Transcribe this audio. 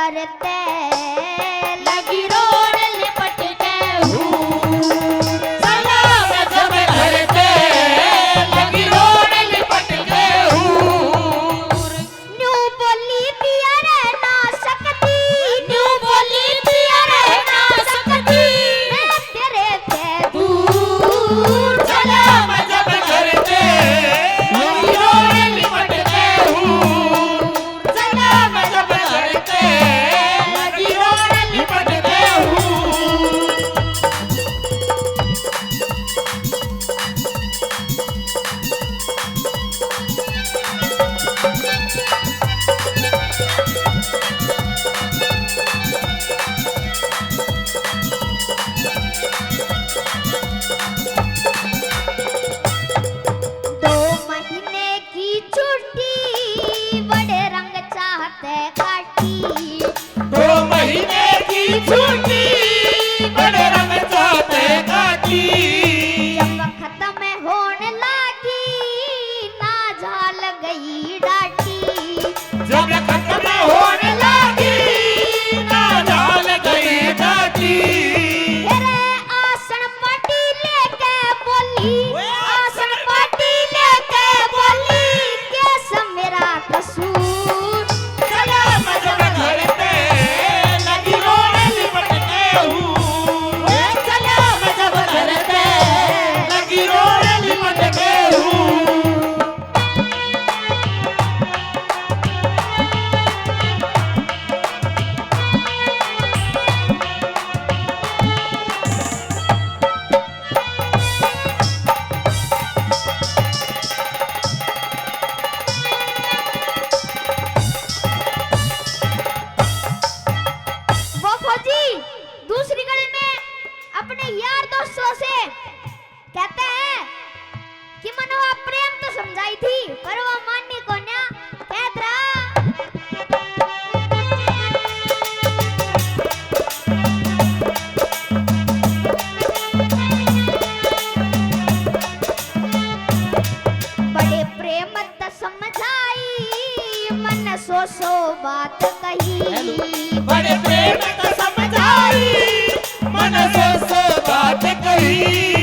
करते लगी रोड लिपट के सलाम जब करते लगी रोड लिपट के न्यू बोली पिया रे ना सकती न्यू बोली पिया रे ना सकती मैं तेरे से दूर सलाम जब करते लगी रोड लिपट के सलाम जब करते लगी रोड लिपट के दो महीने की छुट्टी बड़े रंग चाहते काटी 2 महीने की छुट्टी बड़े रंग चाहते काटी जब खत्म होने लगी ना झाल गई डाटी जब खत्म होने लगी ना डाल गई डाटी तेरे आसन पाटी लेके बोली आसन पाटी लेके बोली कैसा मेरा कसूर सलाम जब करते लगी रोड लिपट के सलाम जब करते लगी रोड लिपट के वो फौजी दूसरी गली में अपने यार दोस्तों से कहते हैं कि मनवा प्रेम तो समझाई थी पर वो माननी को ना कहत रहा बड़े प्रेम त समझाई मन सो बात कही बड़े प्रेम तो समझाई मन से बात कही